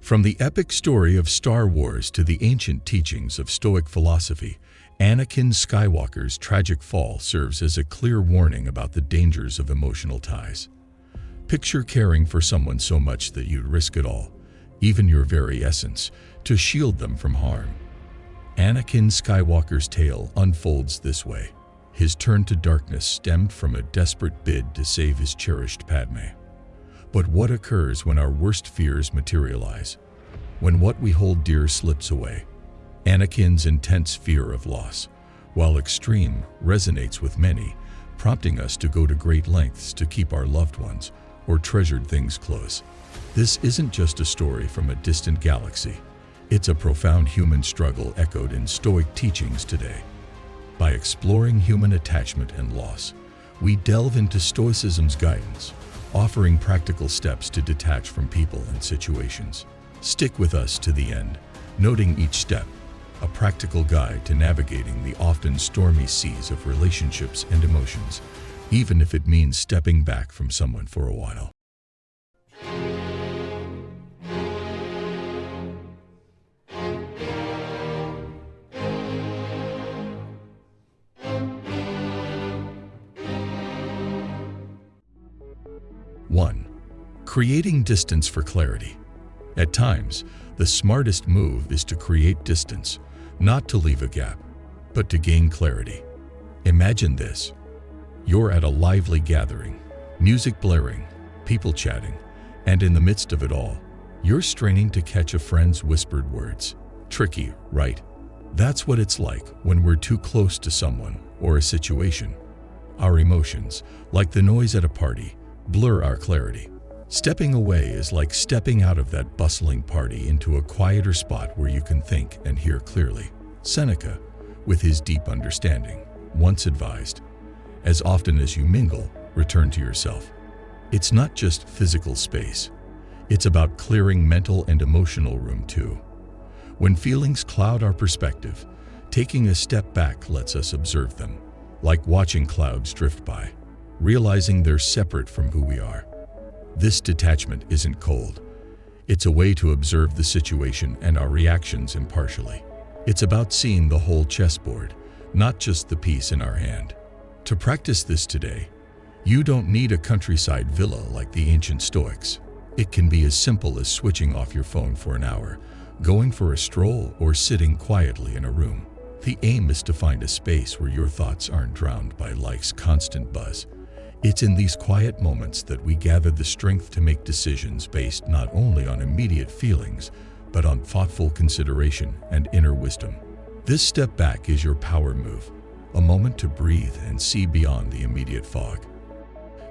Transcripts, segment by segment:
From the epic story of Star Wars to the ancient teachings of Stoic philosophy, Anakin Skywalker's tragic fall serves as a clear warning about the dangers of emotional ties. Picture caring for someone so much that you'd risk it all, even your very essence, to shield them from harm. Anakin Skywalker's tale unfolds this way. His turn to darkness stemmed from a desperate bid to save his cherished Padme. But what occurs when our worst fears materialize? When what we hold dear slips away? Anakin's intense fear of loss, while extreme, resonates with many, prompting us to go to great lengths to keep our loved ones or treasured things close. This isn't just a story from a distant galaxy. It's a profound human struggle echoed in Stoic teachings today. By exploring human attachment and loss, we delve into Stoicism's guidance, offering practical steps to detach from people and situations. Stick with us to the end, noting each step, a practical guide to navigating the often stormy seas of relationships and emotions, even if it means stepping back from someone for a while. One, creating distance for clarity. At times, the smartest move is to create distance, not to leave a gap, but to gain clarity. Imagine this. You're at a lively gathering, music blaring, people chatting, and in the midst of it all, you're straining to catch a friend's whispered words. Tricky, right? That's what it's like when we're too close to someone or a situation. Our emotions, like the noise at a party, blur our clarity. Stepping away is like stepping out of that bustling party into a quieter spot where you can think and hear clearly. Seneca, with his deep understanding, once advised, as often as you mingle, return to yourself. It's not just physical space. It's about clearing mental and emotional room too. When feelings cloud our perspective, taking a step back lets us observe them, like watching clouds drift by, realizing they're separate from who we are. This detachment isn't cold. It's a way to observe the situation and our reactions impartially. It's about seeing the whole chessboard, not just the piece in our hand. To practice this today, you don't need a countryside villa like the ancient Stoics. It can be as simple as switching off your phone for an hour, going for a stroll, or sitting quietly in a room. The aim is to find a space where your thoughts aren't drowned by life's constant buzz. It's in these quiet moments that we gather the strength to make decisions based not only on immediate feelings, but on thoughtful consideration and inner wisdom. This step back is your power move, a moment to breathe and see beyond the immediate fog.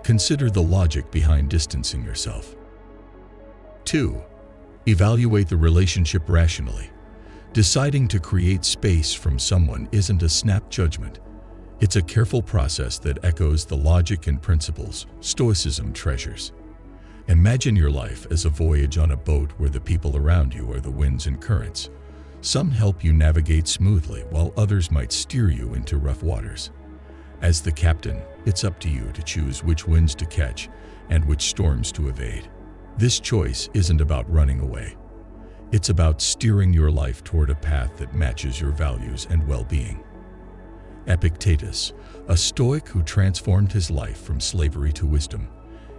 Consider the logic behind distancing yourself. 2. Evaluate the relationship rationally. Deciding to create space from someone isn't a snap judgment. It's a careful process that echoes the logic and principles Stoicism treasures. Imagine your life as a voyage on a boat where the people around you are the winds and currents. Some help you navigate smoothly, while others might steer you into rough waters. As the captain, it's up to you to choose which winds to catch and which storms to evade. This choice isn't about running away. It's about steering your life toward a path that matches your values and well-being. Epictetus, a Stoic who transformed his life from slavery to wisdom,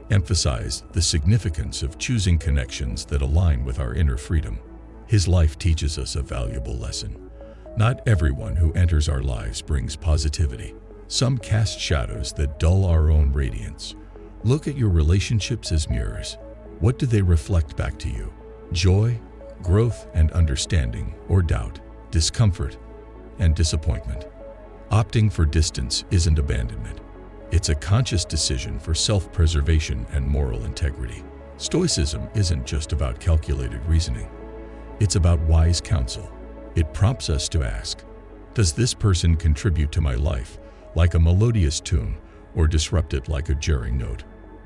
emphasized the significance of choosing connections that align with our inner freedom. His life teaches us a valuable lesson. Not everyone who enters our lives brings positivity. Some cast shadows that dull our own radiance. Look at your relationships as mirrors. What do they reflect back to you? Joy, growth and understanding, or doubt, discomfort, and disappointment? Opting for distance isn't abandonment. It's a conscious decision for self-preservation and moral integrity. Stoicism isn't just about calculated reasoning. It's about wise counsel. It prompts us to ask, does this person contribute to my life like a melodious tune, or disrupt it like a jarring note?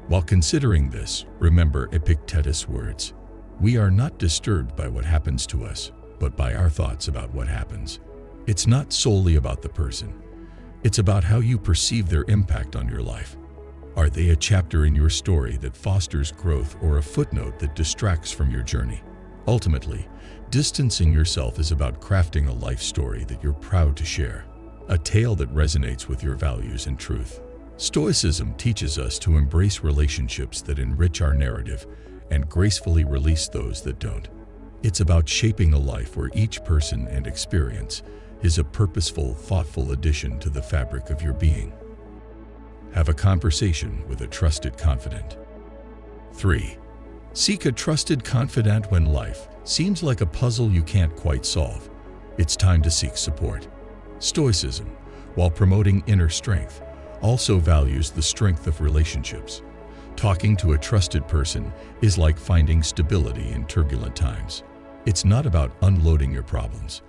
While considering this, remember Epictetus' words. We are not disturbed by what happens to us, but by our thoughts about what happens. It's not solely about the person. It's about how you perceive their impact on your life. Are they a chapter in your story that fosters growth or a footnote that distracts from your journey? Ultimately, distancing yourself is about crafting a life story that you're proud to share, a tale that resonates with your values and truth. Stoicism teaches us to embrace relationships that enrich our narrative and gracefully release those that don't. It's about shaping a life where each person and experience is a purposeful, thoughtful addition to the fabric of your being. Have a conversation with a trusted confidant. 3. Seek a trusted confidant when life seems like a puzzle you can't quite solve. It's time to seek support. Stoicism, while promoting inner strength, also values the strength of relationships. Talking to a trusted person is like finding stability in turbulent times. It's not about unloading your problems.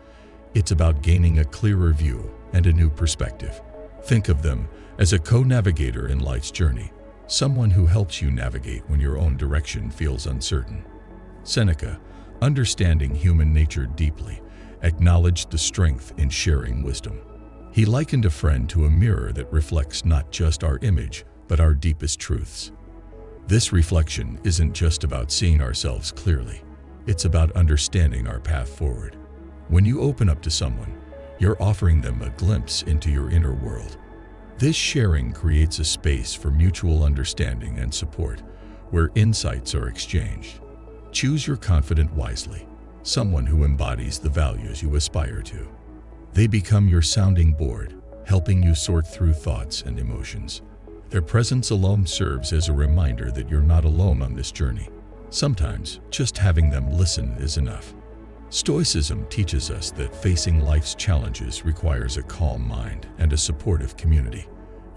It's about gaining a clearer view and a new perspective. Think of them as a co-navigator in life's journey, someone who helps you navigate when your own direction feels uncertain. Seneca, understanding human nature deeply, acknowledged the strength in sharing wisdom. He likened a friend to a mirror that reflects not just our image, but our deepest truths. This reflection isn't just about seeing ourselves clearly. It's about understanding our path forward. When you open up to someone, you're offering them a glimpse into your inner world. This sharing creates a space for mutual understanding and support, where insights are exchanged. Choose your confidant wisely, someone who embodies the values you aspire to. They become your sounding board, helping you sort through thoughts and emotions. Their presence alone serves as a reminder that you're not alone on this journey. Sometimes, just having them listen is enough. Stoicism teaches us that facing life's challenges requires a calm mind and a supportive community.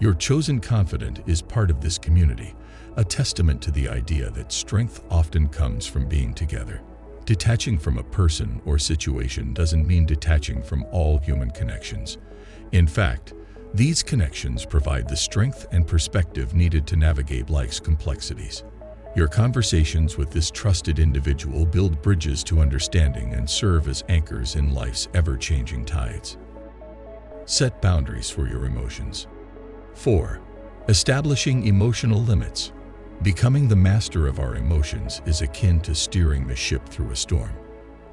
Your chosen confidant is part of this community, a testament to the idea that strength often comes from being together. Detaching from a person or situation doesn't mean detaching from all human connections. In fact, these connections provide the strength and perspective needed to navigate life's complexities. Your conversations with this trusted individual build bridges to understanding and serve as anchors in life's ever-changing tides. Set boundaries for your emotions. 4. Establishing emotional limits. Becoming the master of our emotions is akin to steering the ship through a storm.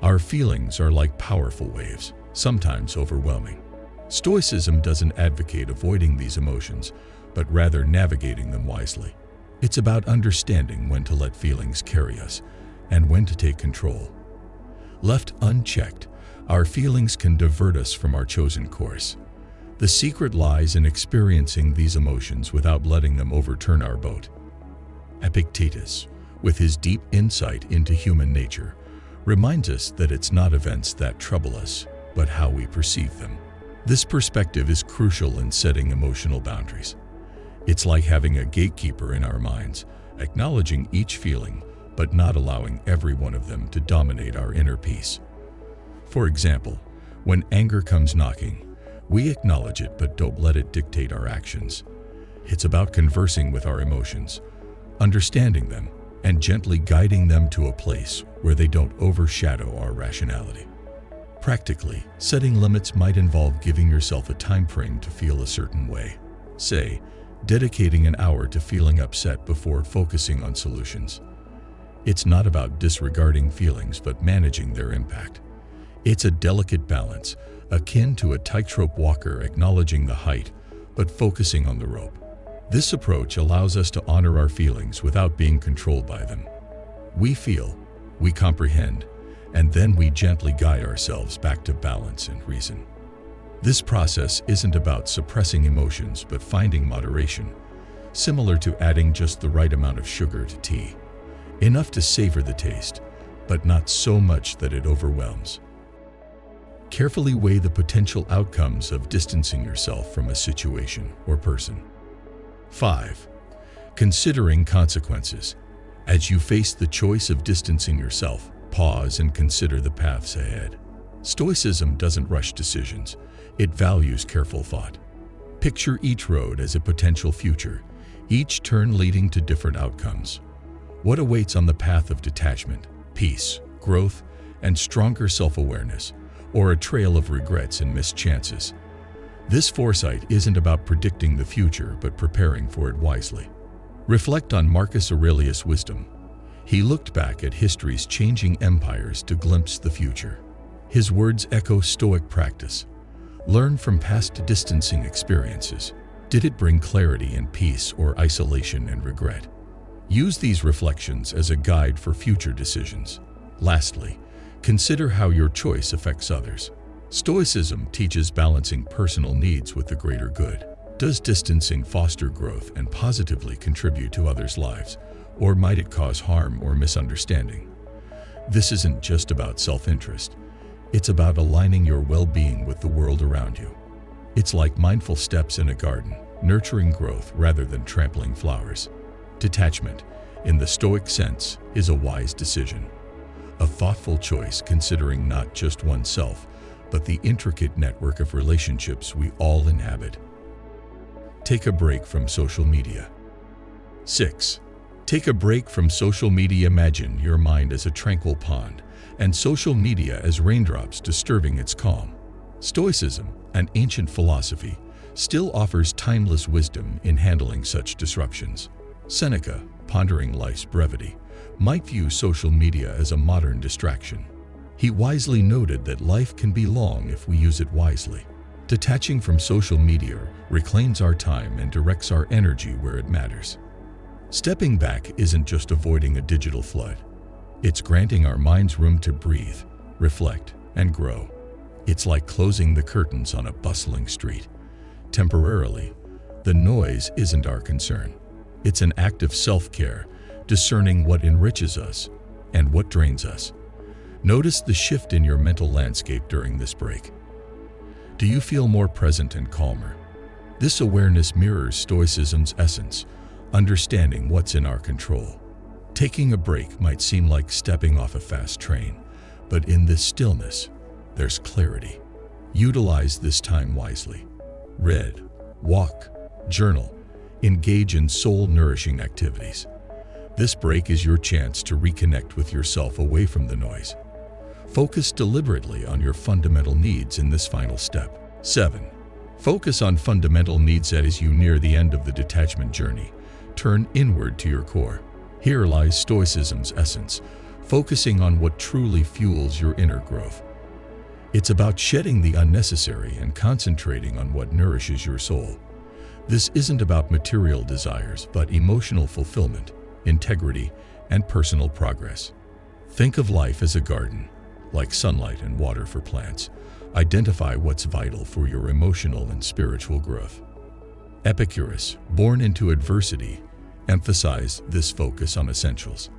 Our feelings are like powerful waves, sometimes overwhelming. Stoicism doesn't advocate avoiding these emotions, but rather navigating them wisely. It's about understanding when to let feelings carry us and when to take control. Left unchecked, our feelings can divert us from our chosen course. The secret lies in experiencing these emotions without letting them overturn our boat. Epictetus, with his deep insight into human nature, reminds us that it's not events that trouble us, but how we perceive them. This perspective is crucial in setting emotional boundaries. It's like having a gatekeeper in our minds, acknowledging each feeling, but not allowing every one of them to dominate our inner peace. For example, when anger comes knocking, we acknowledge it but don't let it dictate our actions. It's about conversing with our emotions, understanding them, and gently guiding them to a place where they don't overshadow our rationality. Practically, setting limits might involve giving yourself a time frame to feel a certain way. Say, dedicating an hour to feeling upset before focusing on solutions. It's not about disregarding feelings but managing their impact. It's a delicate balance, akin to a tightrope walker acknowledging the height but focusing on the rope. This approach allows us to honor our feelings without being controlled by them. We feel, we comprehend, and then we gently guide ourselves back to balance and reason. This process isn't about suppressing emotions but finding moderation, similar to adding just the right amount of sugar to tea. Enough to savor the taste, but not so much that it overwhelms. Carefully weigh the potential outcomes of distancing yourself from a situation or person. 5. Considering consequences. As you face the choice of distancing yourself, pause and consider the paths ahead. Stoicism doesn't rush decisions. It values careful thought. Picture each road as a potential future, each turn leading to different outcomes. What awaits on the path of detachment, peace, growth, and stronger self-awareness, or a trail of regrets and missed chances? This foresight isn't about predicting the future but preparing for it wisely. Reflect on Marcus Aurelius' wisdom. He looked back at history's changing empires to glimpse the future. His words echo Stoic practice. Learn from past distancing experiences. Did it bring clarity and peace, or isolation and regret? Use these reflections as a guide for future decisions. Lastly, consider how your choice affects others. Stoicism teaches balancing personal needs with the greater good. Does distancing foster growth and positively contribute to others' lives, or might it cause harm or misunderstanding? This isn't just about self-interest. It's about aligning your well-being with the world around you. It's like mindful steps in a garden, nurturing growth rather than trampling flowers. Detachment, in the Stoic sense, is a wise decision. A thoughtful choice considering not just oneself, but the intricate network of relationships we all inhabit. Take a break from social media. 6. Take a break from social media. Imagine your mind as a tranquil pond, and social media as raindrops disturbing its calm. Stoicism, an ancient philosophy, still offers timeless wisdom in handling such disruptions. Seneca, pondering life's brevity, might view social media as a modern distraction. He wisely noted that life can be long if we use it wisely. Detaching from social media reclaims our time and directs our energy where it matters. Stepping back isn't just avoiding a digital flood. It's granting our minds room to breathe, reflect, and grow. It's like closing the curtains on a bustling street. Temporarily, the noise isn't our concern. It's an act of self-care, discerning what enriches us and what drains us. Notice the shift in your mental landscape during this break. Do you feel more present and calmer? This awareness mirrors Stoicism's essence, understanding what's in our control. Taking a break might seem like stepping off a fast train, but in this stillness, there's clarity. Utilize this time wisely. Read, walk, journal, engage in soul-nourishing activities. This break is your chance to reconnect with yourself away from the noise. Focus deliberately on your fundamental needs in this final step. 7. Focus on fundamental needs as you near the end of the detachment journey. Turn inward to your core. Here lies Stoicism's essence, focusing on what truly fuels your inner growth. It's about shedding the unnecessary and concentrating on what nourishes your soul. This isn't about material desires, but emotional fulfillment, integrity, and personal progress. Think of life as a garden, like sunlight and water for plants. Identify what's vital for your emotional and spiritual growth. Epicurus, born into adversity, emphasized this focus on essentials.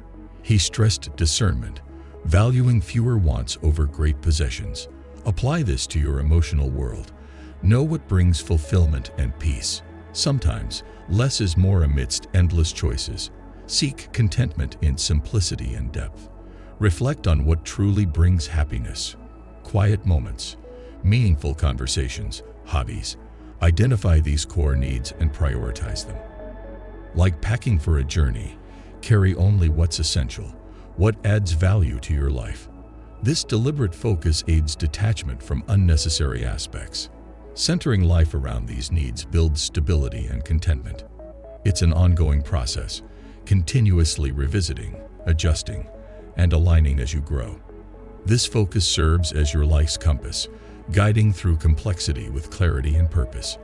He stressed discernment, valuing fewer wants over great possessions. Apply this to your emotional world. Know what brings fulfillment and peace. Sometimes, less is more amidst endless choices. Seek contentment in simplicity and depth. Reflect on what truly brings happiness. Quiet moments, meaningful conversations, hobbies. Identify these core needs and prioritize them. Like packing for a journey, carry only what's essential, what adds value to your life. This deliberate focus aids detachment from unnecessary aspects. Centering life around these needs builds stability and contentment. It's an ongoing process, continuously revisiting, adjusting, and aligning as you grow. This focus serves as your life's compass, guiding through complexity with clarity and purpose.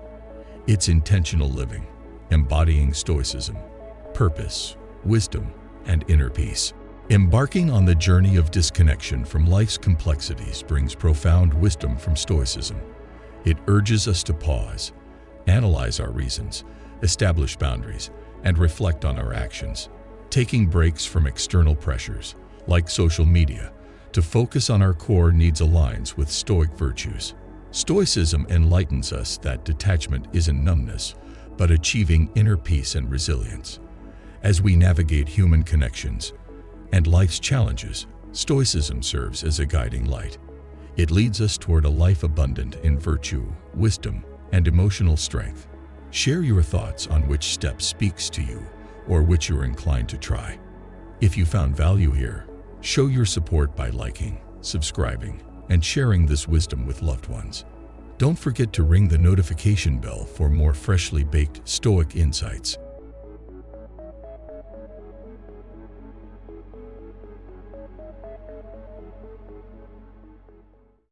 It's intentional living, embodying Stoicism, purpose, wisdom, and inner peace. Embarking on the journey of disconnection from life's complexities brings profound wisdom from Stoicism. It urges us to pause, analyze our reasons, establish boundaries, and reflect on our actions. Taking breaks from external pressures, like social media, to focus on our core needs aligns with Stoic virtues. Stoicism enlightens us that detachment isn't numbness, but achieving inner peace and resilience. As we navigate human connections and life's challenges, Stoicism serves as a guiding light. It leads us toward a life abundant in virtue, wisdom, and emotional strength. Share your thoughts on which step speaks to you or which you're inclined to try. If you found value here, show your support by liking, subscribing, and sharing this wisdom with loved ones. Don't forget to ring the notification bell for more freshly baked Stoic insights.